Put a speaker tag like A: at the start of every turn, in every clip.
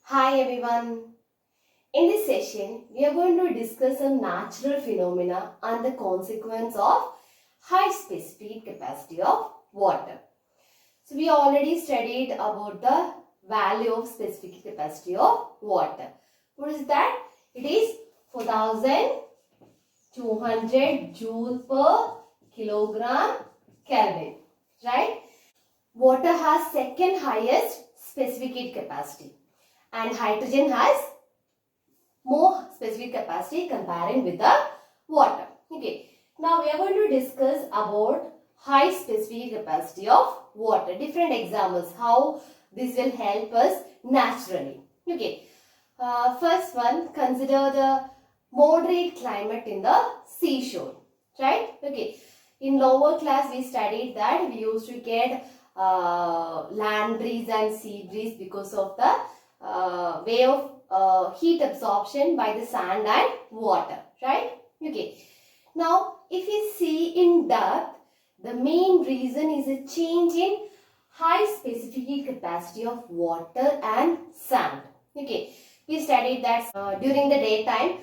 A: Hi everyone. In this session, we are going to discuss some natural phenomena and the consequence of high specific capacity of water. So we already studied about the value of specific capacity of water. What is that? It is 4200 joule per kilogram Kelvin, right? Water has second highest specific heat capacity and hydrogen has more specific capacity comparing with the water. Okay. Now we are going to discuss about high specific capacity of water. Different examples how this will help us naturally. Okay. First one, consider the moderate climate in the seashore. Right? Okay. In lower class we studied that we used to get land breeze and sea breeze because of the way of heat absorption by the sand and water, right? Okay. Now, if we see in depth, the main reason is a change in high specific heat capacity of water and sand. Okay. We studied that during the daytime,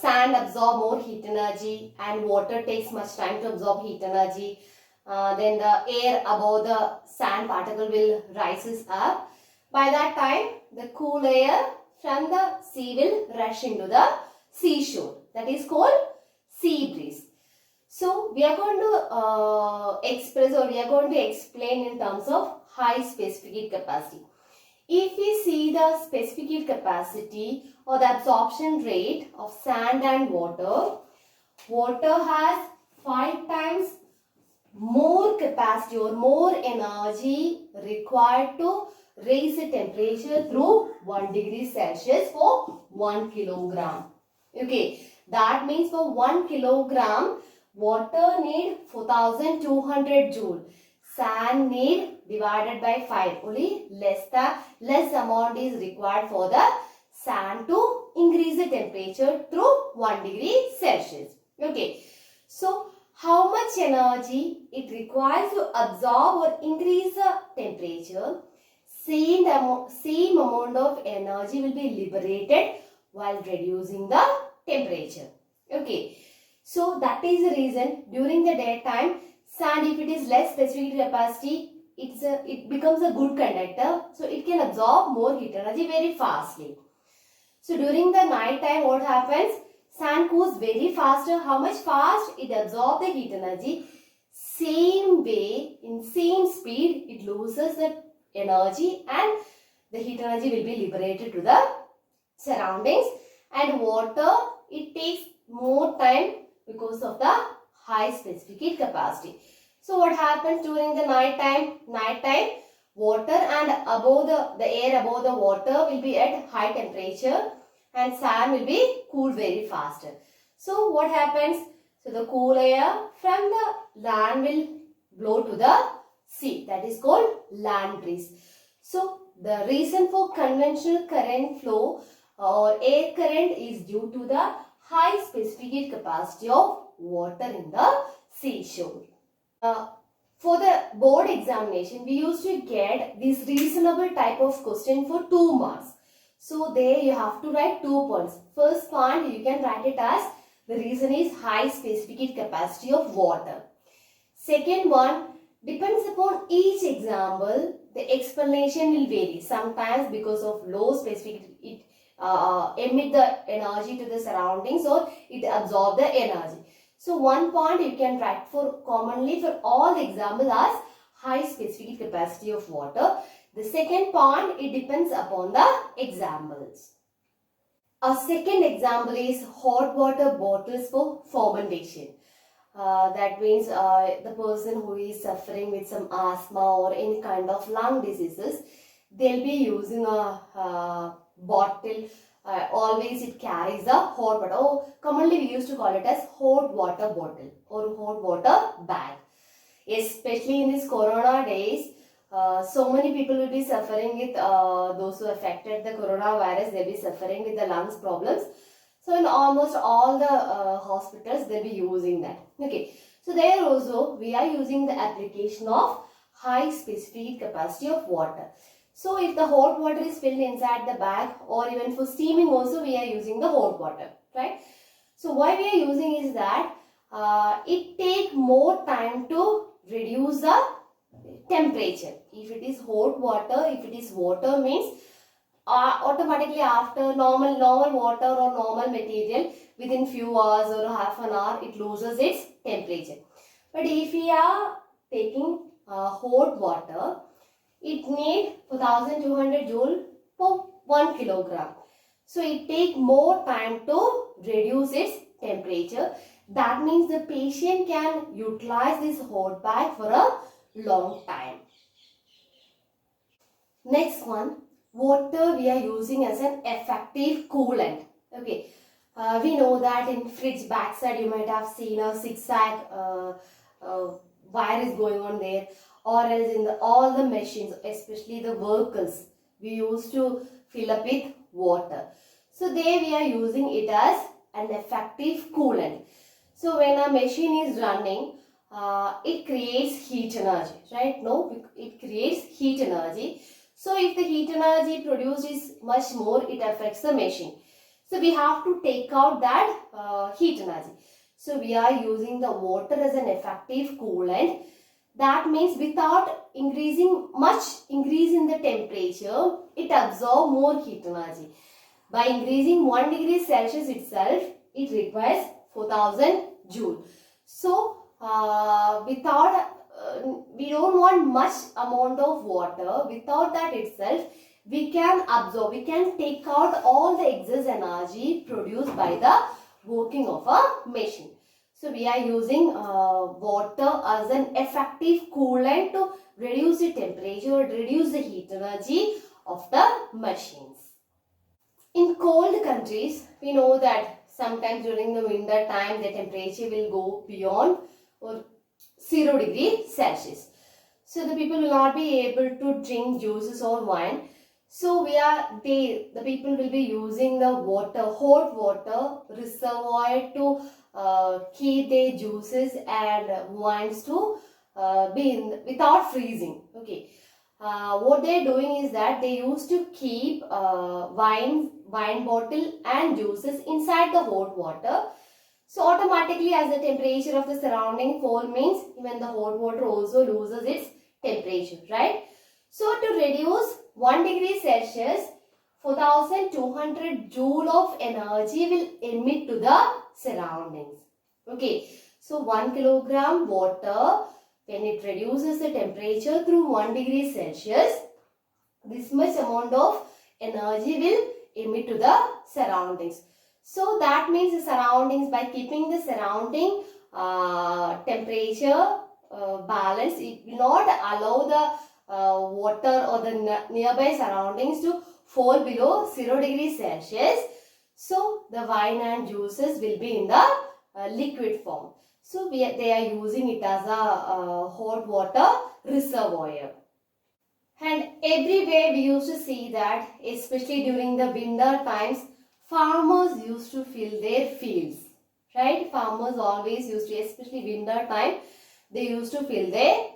A: sand absorb more heat energy and water takes much time to absorb heat energy. Then the air above the sand particle will rises up. By that time, the cool air from the sea will rush into the seashore. That is called sea breeze. So, we are going to express or we are going to explain in terms of high specific heat capacity. If we see the specific heat capacity or the absorption rate of sand and water, water has 5 times more capacity or more energy required to raise the temperature through 1 degree Celsius for 1 kilogram. Okay, that means for 1 kilogram, water need 4200 joule. Sand need divided by 5. Only less amount is required for the sand to increase the temperature through 1 degree Celsius. Okay, so how much energy it requires to absorb or increase the temperature, same amount of energy will be liberated while reducing the temperature. Okay. So that is the reason during the daytime, sand, if it is less specific capacity, it becomes a good conductor. So it can absorb more heat energy very fastly. So during the night time, what happens? Sand cools very faster. How much fast? It absorbs the heat energy. Same way, in same speed, it loses the energy and the heat energy will be liberated to the surroundings. And water, it takes more time because of the high specific heat capacity. So what happens during the night time? Water and above the air above the water will be at high temperature and sand will be cooled very faster. So what happens? So the cool air from the land will blow to the sea. That is called land breeze. So the reason for conventional current flow or air current is due to the high specific heat capacity of water in the seashore. For the board examination, we used to get this reasonable type of question for 2 marks. So there you have to write 2 points. First point you can write it as the reason is high specific heat capacity of water. Second one, depends upon each example, the explanation will vary. Sometimes because of low specific it emit the energy to the surroundings or it absorb the energy. So one point you can write for commonly for all the examples as high specific capacity of water. The second point, it depends upon the examples. A second example is hot water bottles for fermentation. That means the person who is suffering with some asthma or any kind of lung diseases, they'll be using a bottle. Always it carries a hot water. Oh, commonly we used to call it as hot water bottle or hot water bag. Especially in these corona days, so many people will be suffering with those who affected the coronavirus, they'll be suffering with the lungs problems. So in almost all the hospitals, they'll be using that. Okay. So there also, we are using the application of high specific capacity of water. So if the hot water is filled inside the bag, or even for steaming also we are using the hot water, right? So why we are using is that it take more time to reduce the temperature. If it is hot water, if it is water means automatically after normal water or normal material, within few hours or half an hour it loses its temperature. But if we are taking hot water, it need 4200 joule per 1 kilogram. So it take more time to reduce its temperature. That means the patient can utilize this hot bag for a long time. Next one, water we are using as an effective coolant. Okay, we know that in fridge backside you might have seen a zigzag wire is going on there, or else in all the machines, especially the vehicles, we used to fill up with water. So there we are using it as an effective coolant. So when a machine is running, it creates heat energy, right? No, it creates heat energy. So if the heat energy produced is much more, it affects the machine. So we have to take out that heat energy. So we are using the water as an effective coolant. That means without increasing much increase in the temperature, it absorbs more heat energy. By increasing 1 degree Celsius itself, it requires 4000 joule. So without we don't want much amount of water. Without that itself, we can absorb, we can take out all the excess energy produced by the working of a machine. So we are using water as an effective coolant to reduce the temperature, reduce the heat energy of the machines. In cold countries, we know that sometimes during the winter time the temperature will go beyond or 0 degree Celsius. So the people will not be able to drink juices or wine. So the people will be using the water, hot water reservoir to keep their juices and wines to be without freezing. Okay. What they are doing is that they used to keep wine bottle and juices inside the hot water. So automatically as the temperature of the surrounding fall means even the hot water also loses its temperature, right? So to reduce 1 degree Celsius, 4200 joule of energy will emit to the surroundings. Okay, so 1 kilogram water, when it reduces the temperature through 1 degree Celsius, this much amount of energy will emit to the surroundings. So that means the surroundings, by keeping the surrounding temperature balanced, it will not allow the water or the nearby surroundings to fall below 0 degree Celsius. So the wine and juices will be in the liquid form. So they are using it as a hot water reservoir. And everywhere we used to see that, especially during the winter times, farmers used to fill their fields, right? Farmers always used to, especially winter time, they used to fill their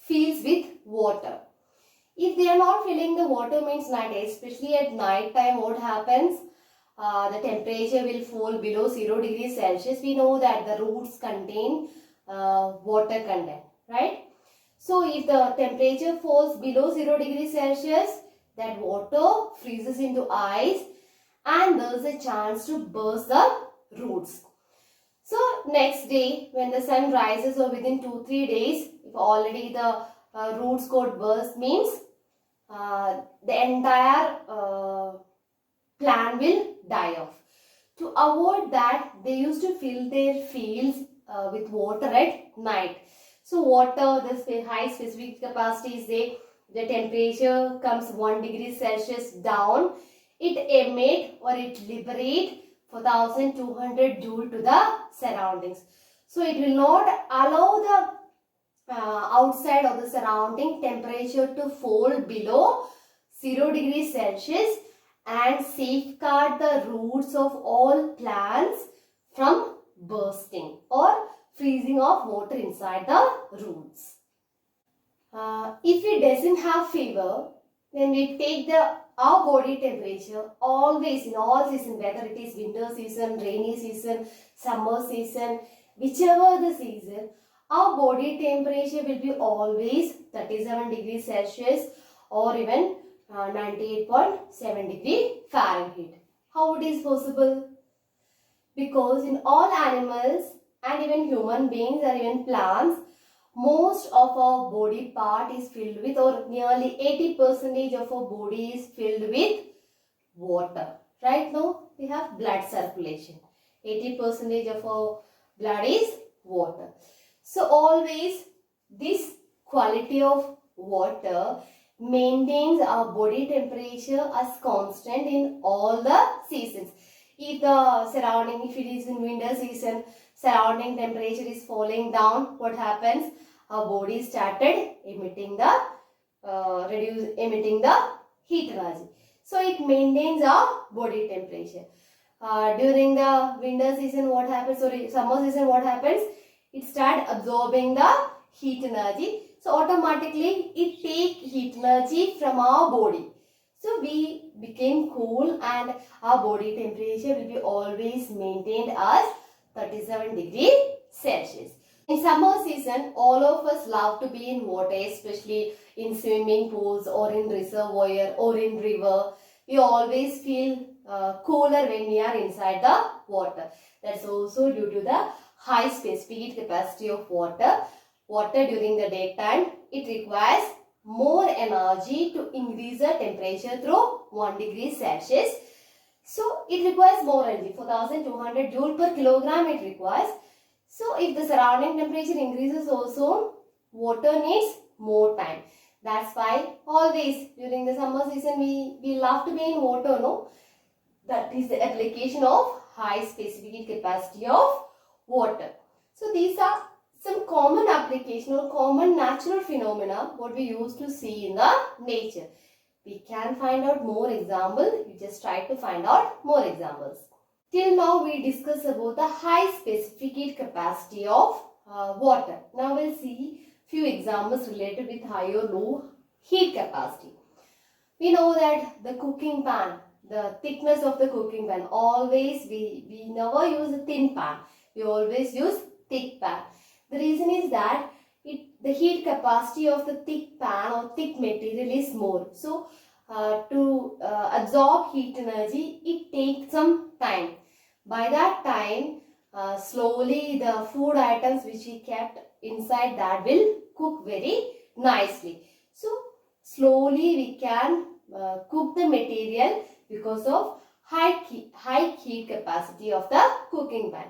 A: fields with water. If they are not filling the water means night, especially at night time, what happens? The temperature will fall below 0 degree Celsius. We know that the roots contain water content, right? So if the temperature falls below 0 degree Celsius, that water freezes into ice and there is a chance to burst the roots. So next day when the sun rises, or within 2-3 days, if already the roots got burst, means the entire plant will die off. To avoid that, they used to fill their fields with water at night. So water, the high specific capacity is there, the temperature comes 1 degree Celsius down, it emit or it liberate 4200 joule to the surroundings. So it will not allow the outside of the surrounding temperature to fall below 0 degree Celsius and safeguard the roots of all plants from bursting or freezing of water inside the roots. If it doesn't have fever, Then we take our body temperature always in all season, whether it is winter season, rainy season, summer season, whichever the season, our body temperature will be always 37 degrees Celsius or even 98.7 degree Fahrenheit. How it is possible? Because in all animals and even human beings or even plants, most of our body part is filled with, or nearly 80% of our body is filled with water. Right now we have blood circulation. 80% of our blood is water. So always this quality of water maintains our body temperature as constant in all the seasons. If the surrounding, if it is in winter season, surrounding temperature is falling down, what happens? Our body started emitting the heat energy. So it maintains our body temperature. During the winter season, what happens? Sorry, summer season, what happens? It starts absorbing the heat energy. So automatically it takes heat energy from our body. So we became cool and our body temperature will be always maintained as 37 degrees Celsius. In summer season, all of us love to be in water, especially in swimming pools or in reservoir or in river. We always feel cooler when we are inside the water. That's also due to the high specific heat capacity of water. Water during the daytime, it requires more energy to increase the temperature through 1 degree Celsius. So it requires more energy. 4200 joule per kilogram it requires. So if the surrounding temperature increases also, water needs more time. That's why always during the summer season we love to be in water, no? That is the application of high specific heat capacity of water. So these are some common application or common natural phenomena what we used to see in the nature. We can find out more examples. We just try to find out more examples. Till now we discussed about the high specific heat capacity of water. Now we'll see few examples related with high or low heat capacity. We know that the cooking pan, the thickness of the cooking pan, always we never use a thin pan. We always use thick pan. The reason is that the heat capacity of the thick pan or thick material is more. So to absorb heat energy, it takes some time. By that time, slowly the food items which we kept inside that will cook very nicely. So slowly we can cook the material because of high heat capacity of the cooking pan.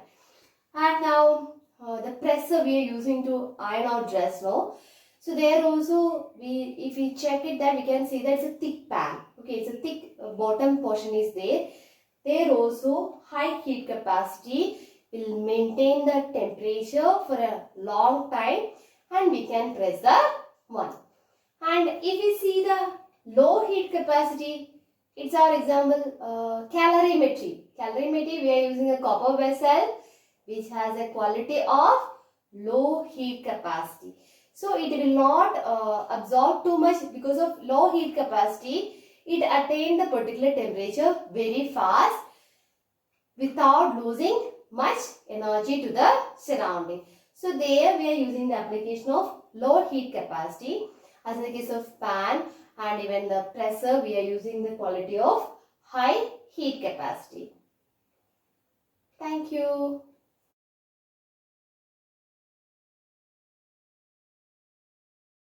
A: And now the presser we are using to iron our dress now. So there also if we check it, that we can see that it's a thick pan. Okay, it's a thick bottom portion is there. There also high heat capacity will maintain the temperature for a long time and we can press the one. And if we see the low heat capacity, it's our example calorimetry. Calorimetry, we are using a copper vessel which has a quality of low heat capacity. So it will not absorb too much because of low heat capacity. It attains the particular temperature very fast without losing much energy to the surrounding. So there we are using the application of low heat capacity. As in the case of pan and even the presser, we are using the quality of high heat capacity. Thank you.